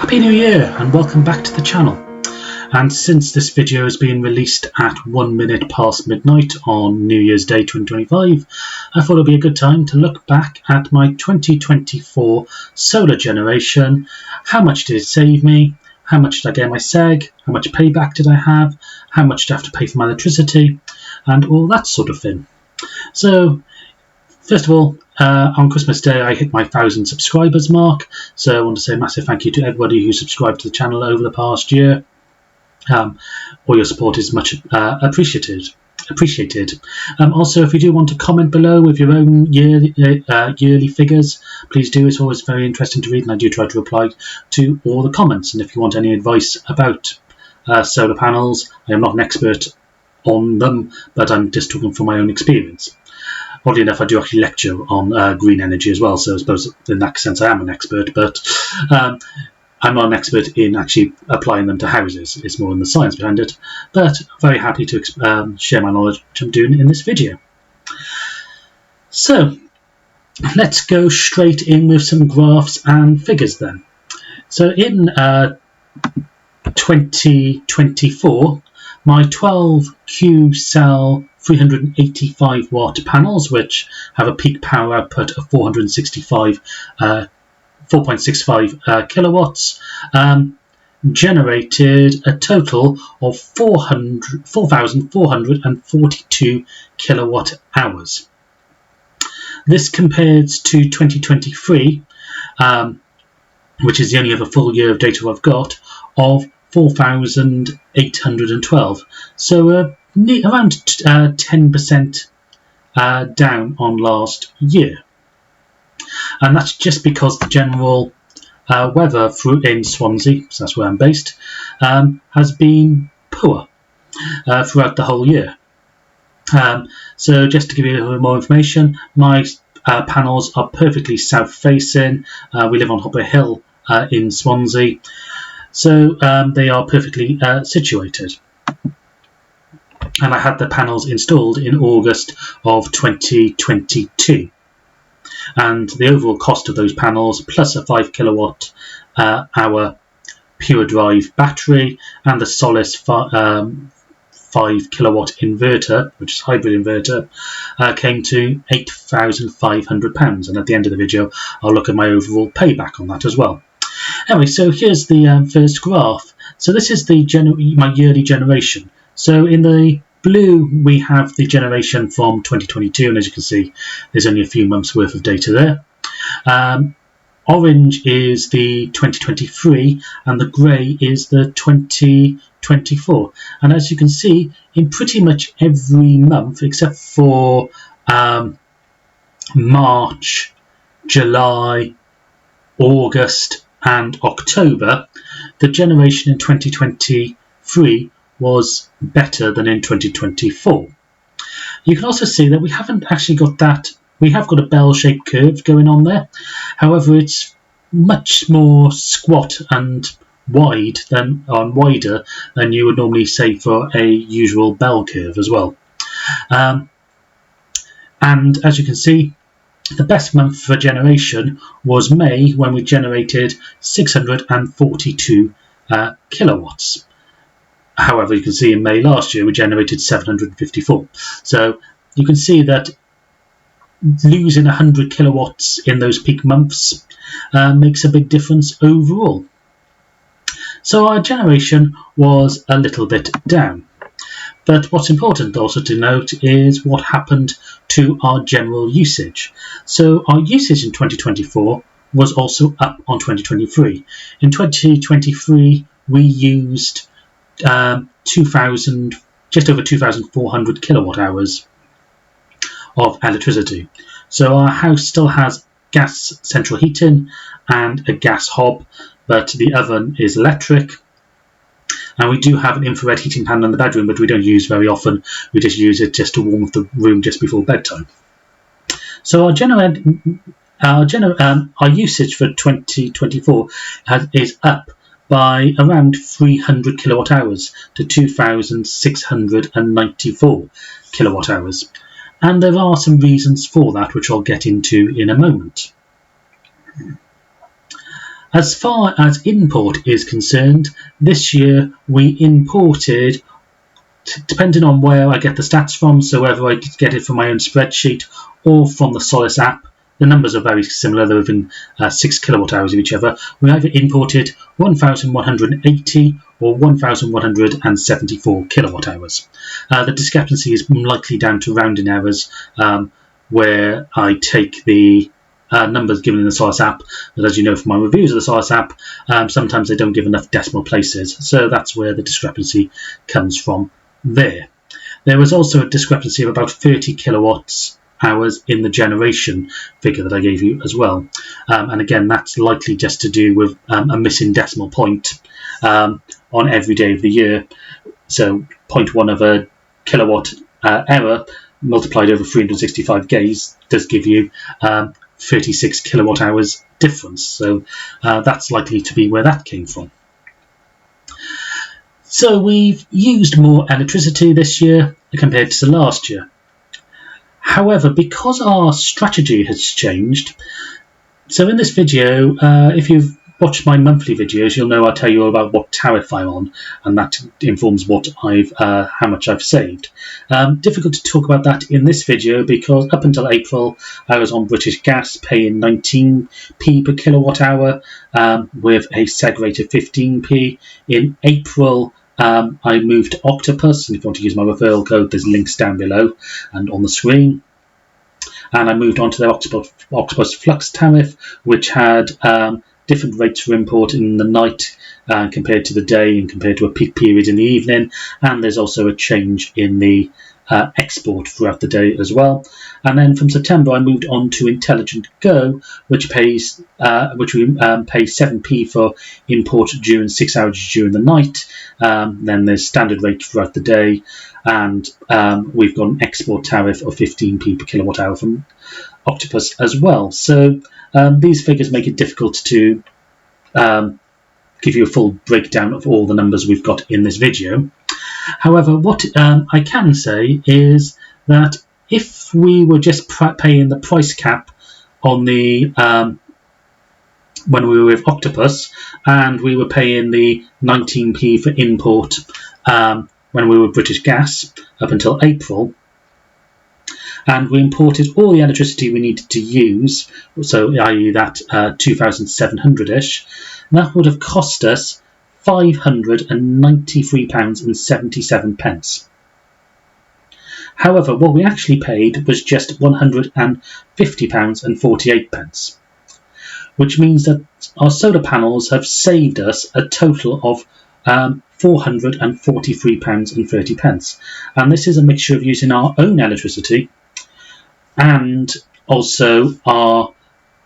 Happy New Year and welcome back to the channel. And since this video has been released at 1 minute past midnight on New Year's Day 2025, I thought it would be a good time to look back at my 2024 solar generation. How much did it save me? How much did I get my seg? How much payback did I have? How much did I have to pay for my electricity? And all that sort of thing. So, first of all, on Christmas Day I hit my 1,000 subscribers mark, so I want to say a massive thank you to everybody who subscribed to the channel over the past year. All your support is much appreciated. Also, if you do want to comment below with your own yearly figures, please do. It's always very interesting to read, and I do try to reply to all the comments. And if you want any advice about solar panels, I am not an expert on them, but I'm just talking from my own experience. Oddly enough, I do actually lecture on green energy as well, so I suppose in that sense I am an expert, but I'm not an expert in actually applying them to houses. It's more in the science behind it, but I'm very happy to share my knowledge, which I'm doing in this video. So let's go straight in with some graphs and figures then. So in 2024, my 12Q cell 385 watt panels, which have a peak power output of 4.65 kilowatts, generated a total of 4,442 kilowatt hours. This compares to 2023, which is the only other full year of data I've got, of 4,812. So around 10% down on last year. And that's just because the general weather in Swansea, so that's where I'm based, has been poor throughout the whole year. So just to give you a little bit more information, my panels are perfectly south-facing. We live on Hopper Hill in Swansea, so they are perfectly situated. And I had the panels installed in August of 2022. And the overall cost of those panels, plus a 5 kilowatt hour pure drive battery and the Solace 5 kilowatt inverter, which is hybrid inverter, came to £8,500. And at the end of the video, I'll look at my overall payback on that as well. Anyway, so here's the first graph. So this is my yearly generation. So in the blue, we have the generation from 2022, and as you can see, there's only a few months worth of data there. Orange is the 2023, and the grey is the 2024. And as you can see, in pretty much every month, except for March, July, August, and October, the generation in 2023 was better than in 2024. You can also see that we haven't actually got that. We have got a bell-shaped curve going on there. However, it's much more squat and wider than you would normally say for a usual bell curve as well. And as you can see, the best month for generation was May, when we generated 642 kilowatts. However, you can see in May last year we generated 754. So you can see that losing 100 kilowatts in those peak months makes a big difference overall. So our generation was a little bit down. But what's important also to note is what happened to our general usage. So our usage in 2024 was also up on 2023. In 2023 we used just over 2,400 kilowatt hours of electricity. So our house still has gas central heating and a gas hob, but the oven is electric. And we do have an infrared heating panel in the bedroom, but we don't use very often. We just use it just to warm up the room just before bedtime. So our usage for 2024 is up by around 300 kilowatt hours to 2,694 kilowatt hours. And there are some reasons for that, which I'll get into in a moment. As far as import is concerned, this year we imported, depending on where I get the stats from, so whether I get it from my own spreadsheet or from the Solace app, the numbers are very similar. They're within 6 kilowatt hours of each other. We either imported 1,180 or 1,174 kilowatt hours. The discrepancy is likely down to rounding errors, where I take the numbers given in the Solace app, but as you know from my reviews of the Solace app, sometimes they don't give enough decimal places, so that's where the discrepancy comes from there. There was also a discrepancy of about 30 kilowatts hours in the generation figure that I gave you as well, and again that's likely just to do with a missing decimal point on every day of the year. So 0.1 of a kilowatt error multiplied over 365 days does give you 36 kilowatt hours difference, so that's likely to be where that came from. So we've used more electricity this year compared to last year. However, because our strategy has changed, so in this video, if you've watched my monthly videos, you'll know I tell you all about what tariff I'm on, and that informs what how much I've saved. Difficult to talk about that in this video because up until April, I was on British Gas paying 19p per kilowatt hour with a seg rate of 15p. In April, I moved to Octopus, and if you want to use my referral code, there's links down below and on the screen. And I moved on to their Octopus Flux tariff, which had different rates for import in the night compared to the day and compared to a peak period in the evening. And there's also a change in the export throughout the day as well. And then from September, I moved on to Intelligent Go, which pays we pay 7p for import during 6 hours during the night. Then there's standard rate throughout the day, and we've got an export tariff of 15p per kilowatt hour from Octopus as well. So these figures make it difficult to give you a full breakdown of all the numbers we've got in this video. However, what I can say is that if we were just paying the price cap on the when we were with Octopus, and we were paying the 19p for import when we were British Gas up until April, and we imported all the electricity we needed to use, so i.e. that 2,700-ish, that would have cost us £593.77. However, what we actually paid was just £150.48, which means that our solar panels have saved us a total of £443.30. And this is a mixture of using our own electricity and also our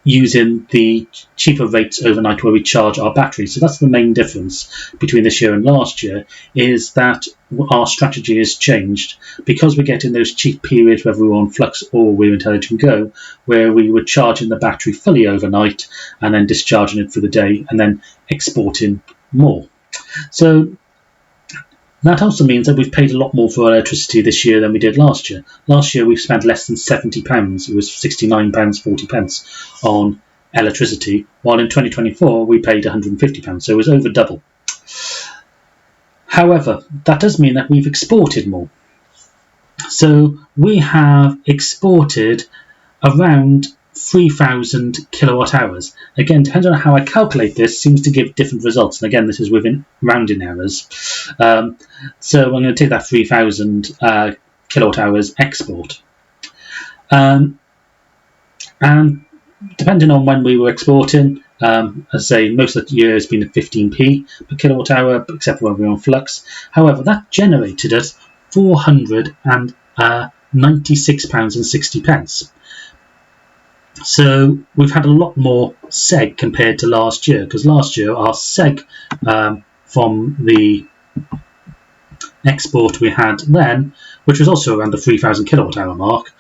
using the cheaper rates overnight where we charge our batteries. So that's the main difference between this year and last year, is that our strategy has changed because we're getting those cheap periods whether we're on Flux or we're Intelligent Go, where we were charging the battery fully overnight and then discharging it for the day and then exporting more. So that also means that we've paid a lot more for our electricity this year than we did last year. Last year we've spent less than £70. It was £69.40 on electricity, while in 2024 we paid £150, so it was over double. However, that does mean that we've exported more. So we have exported around 3,000 kilowatt hours. Again, depending on how I calculate this, seems to give different results. And again, this is within rounding errors. So I'm going to take that 3,000 kilowatt hours export. And depending on when we were exporting, as I say, most of the year has been at 15p per kilowatt hour, except for when we were on Flux. However, that generated us £496.60. So we've had a lot more seg compared to last year, because last year our seg from the export we had then, which was also around the 3,000 kilowatt hour mark,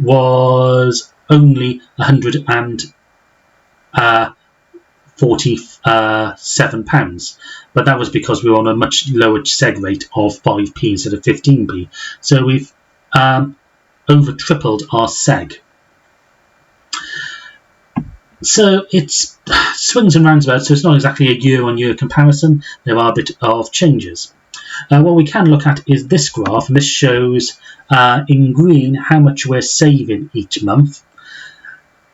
was only £147, but that was because we were on a much lower seg rate of 5p instead of 15p. So we've over tripled our seg. So it's swings and roundabouts, so it's not exactly a year-on-year comparison. There are a bit of changes. What we can look at is this graph, and this shows in green how much we're saving each month.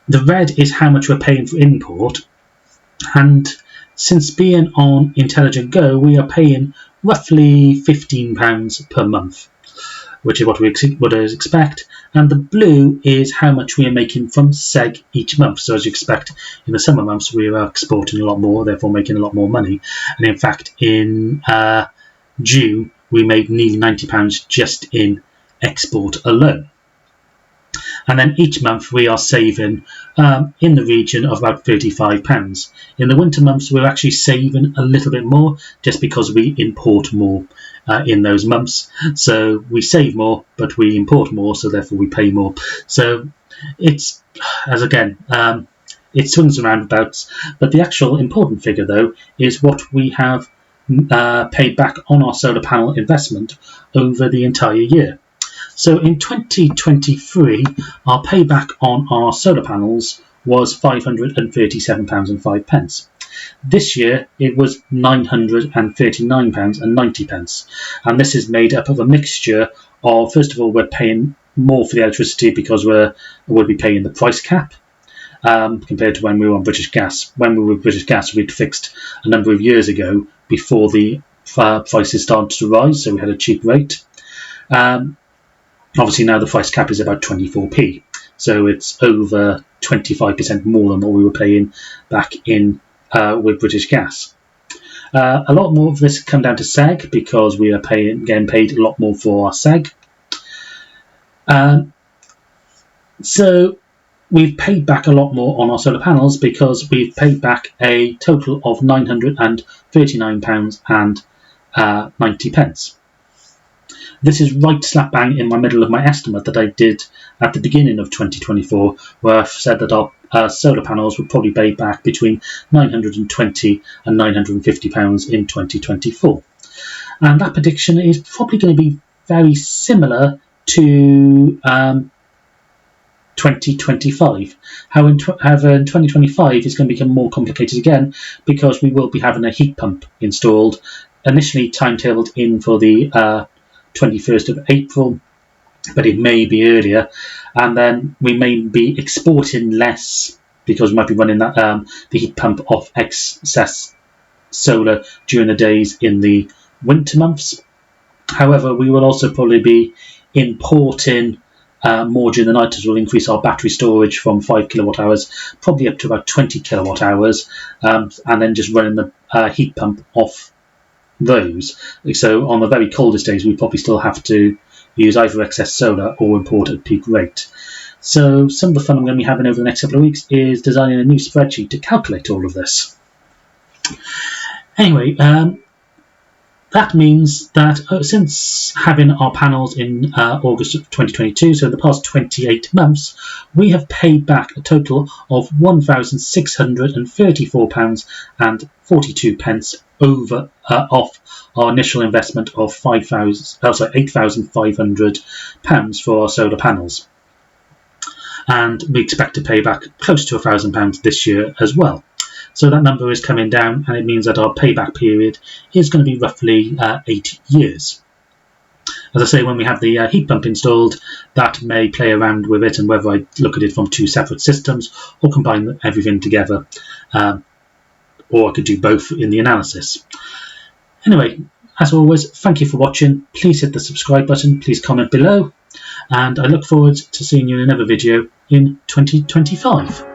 The red is how much we're paying for import, and since being on Intelligent Go, we are paying roughly £15 per month, which is what we would expect. And the blue is how much we are making from SEG each month. So as you expect, in the summer months, we are exporting a lot more, therefore making a lot more money. And in fact, in June, we made nearly £90 just in export alone. And then each month we are saving in the region of about £35. In the winter months, we're actually saving a little bit more just because we import more in those months. So we save more, but we import more, so therefore we pay more. So it's, it swings and roundabouts. But the actual important figure, though, is what we have paid back on our solar panel investment over the entire year. So in 2023, our payback on our solar panels was £537.05. This year, it was £939.90. And this is made up of a mixture of, first of all, we're paying more for the electricity because we'll be paying the price cap compared to when we were on British Gas. When we were with British Gas, we'd fixed a number of years ago before the prices started to rise, so we had a cheap rate. Obviously now the price cap is about 24p, so it's over 25% more than what we were paying back in with British Gas. A lot more of this come down to SEG because we are getting paid a lot more for our SEG. So we've paid back a lot more on our solar panels because we've paid back a total of £939.90. This is right slap bang in my middle of my estimate that I did at the beginning of 2024, where I've said that our solar panels would probably pay back between £920 and £950 in 2024. And that prediction is probably going to be very similar to 2025. However, in 2025 it's going to become more complicated again because we will be having a heat pump installed, initially timetabled in for the 21st of April, but it may be earlier, and then we may be exporting less because we might be running that the heat pump off excess solar during the days in the winter months. However, we will also probably be importing more during the night, as we'll increase our battery storage from 5 kilowatt hours probably up to about 20 kilowatt hours, and then just running the heat pump off those. So on the very coldest days we probably still have to use either excess solar or import at peak rate. So some of the fun I'm going to be having over the next couple of weeks is designing a new spreadsheet to calculate all of this. Anyway, that means that since having our panels in August of 2022, so the past 28 months, we have paid back a total of £1,634.42 over off our initial investment of £8,500 for our solar panels. And we expect to pay back close to £1,000 this year as well. So that number is coming down, and it means that our payback period is going to be roughly 8 years. As I say, when we have the heat pump installed, that may play around with it and whether I look at it from two separate systems or combine everything together, or I could do both in the analysis. Anyway, as always, thank you for watching. Please hit the subscribe button, please comment below, and I look forward to seeing you in another video in 2025.